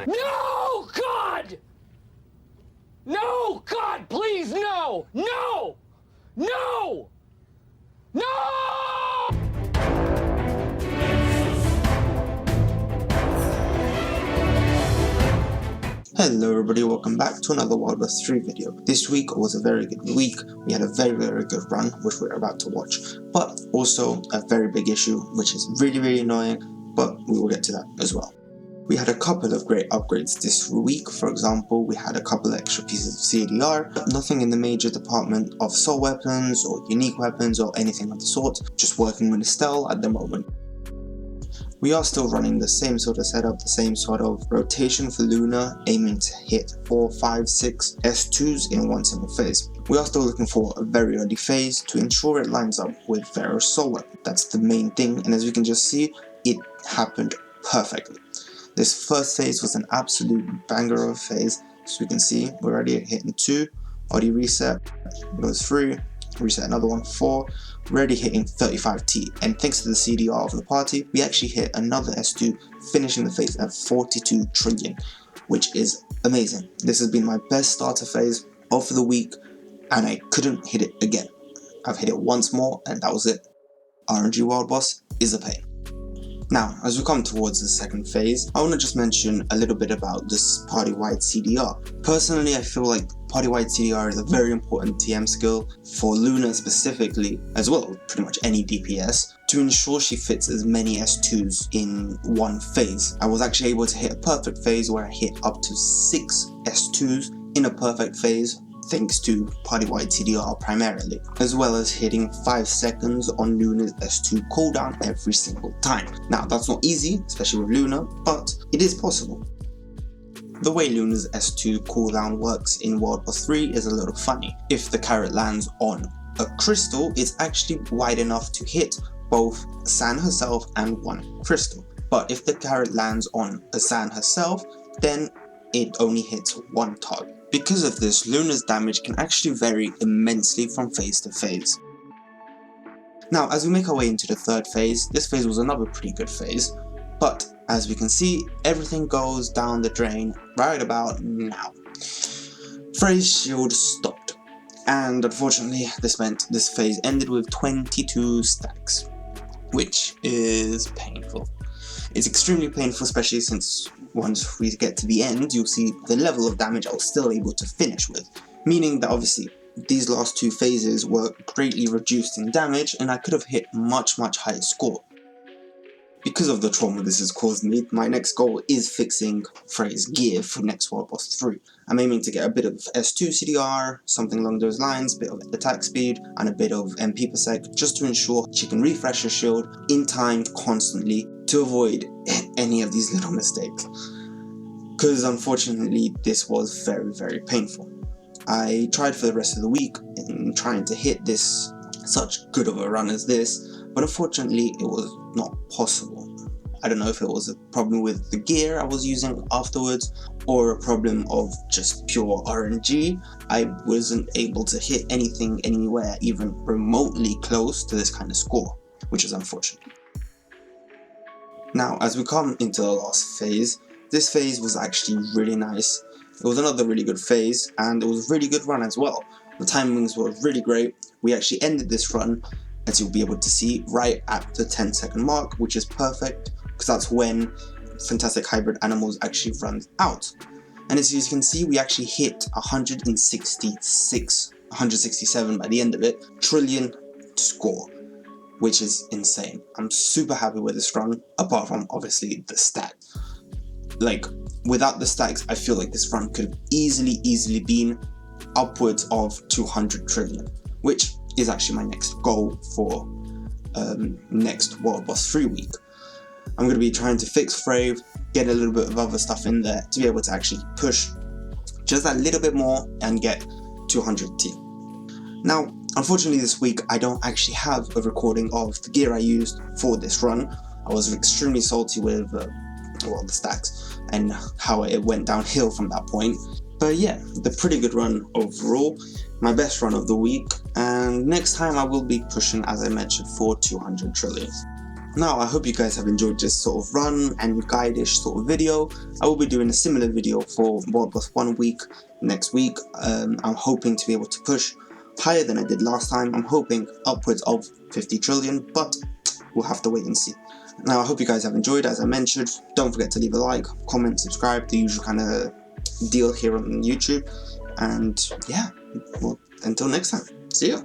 No, God! No, God, please, no! No! No! No! Hello everybody, welcome back to another WB3 video. This week was a very good week. We had a very good run, which we're about to watch, but also a very big issue, which is really annoying, but we will get to that as well. We had a couple of great upgrades this week. For example, we had a couple extra pieces of CDR, but nothing in the major department of assault weapons or unique weapons or anything of the sort, just working with Estelle at the moment. We are still running the same sort of setup, the same sort of rotation for Luna, aiming to hit 4, 5, 6 S2s in one single phase. We are still looking for a very early phase to ensure it lines up with Vera's soul weapon. That's the main thing, and as we can just see, it happened perfectly. This first phase was an absolute banger of a phase. As we can see, we're already hitting 2, already reset, goes 3, reset another one, 4, we're already hitting 35T, and thanks to the CDR of the party, we actually hit another S2, finishing the phase at 42 trillion, which is amazing. This has been my best starter phase of the week, and I couldn't hit it again. I've hit it once more, and that was it. RNG World Boss is a pain. Now, as we come towards the second phase, I want to just mention a little bit about this party-wide CDR. Personally, I feel like party-wide CDR is a very important TM skill for Luna specifically, as well as pretty much any DPS, to ensure she fits as many S2s in one phase. I was actually able to hit a perfect phase where I hit up to 6 S2s in a perfect phase, thanks to party-wide CDR primarily, as well as hitting 5 seconds on Luna's S2 cooldown every single time. Now that's not easy, especially with Luna, but it is possible. The way Luna's S2 cooldown works in WB3 is a little funny. If the carrot lands on a crystal, it's actually wide enough to hit both San herself and one crystal. But if the carrot lands on a San herself, then it only hits one target. Because of this, Luna's damage can actually vary immensely from phase to phase. Now, as we make our way into the third phase, this phase was another pretty good phase, but as we can see, everything goes down the drain right about now. Frey's shield stopped, and unfortunately this meant this phase ended with 22 stacks, which is painful. It's extremely painful, especially since once we get to the end, you'll see the level of damage I was still able to finish with, meaning that obviously these last 2 phases were greatly reduced in damage and I could have hit much higher score. Because of the trauma this has caused me, my next goal is fixing Frey's gear for next WB3. I'm aiming to get a bit of S2 CDR, something along those lines, a bit of attack speed, and a bit of MP per sec, just to ensure she can refresh her shield in time constantly to avoid any of these little mistakes. Because unfortunately this was very painful. I tried for the rest of the week in trying to hit this such good of a run as this, but unfortunately it was not possible. I don't know if it was a problem with the gear I was using afterwards or a problem of just pure RNG. I wasn't able to hit anything anywhere even remotely close to this kind of score, which is unfortunate. Now, as we come into the last phase, this phase was actually really nice. It was another really good phase, and it was a really good run as well. The timings were really great. We actually ended this run, as you'll be able to see, right at the 10-second mark, which is perfect, because that's when Fantastic Hybrid Animals actually runs out. And as you can see, we actually hit 167 by the end of it, trillion score, which is insane. I'm super happy with this run, apart from obviously the stat. Like, without the stacks, I feel like this run could have easily been upwards of 200 trillion, which is actually my next goal for next WB3 week. I'm going to be trying to fix Frey, get a little bit of other stuff in there to be able to actually push just that little bit more and get 200T. Now, unfortunately this week I don't actually have a recording of the gear I used for this run. I was extremely salty with the stacks and how it went downhill from that point. But yeah, the pretty good run overall, my best run of the week, and next time I will be pushing, as I mentioned, for 200 trillion. Now, I hope you guys have enjoyed this sort of run and guide-ish sort of video. I will be doing a similar video for World War 1 week next week. I'm hoping to be able to push higher than I did last time. I'm hoping upwards of 50 trillion, but we'll have to wait and see. Now, I hope you guys have enjoyed. As I mentioned, don't forget to leave a like, comment, subscribe, the usual kind of deal here on YouTube. And yeah, well, until next time, see ya.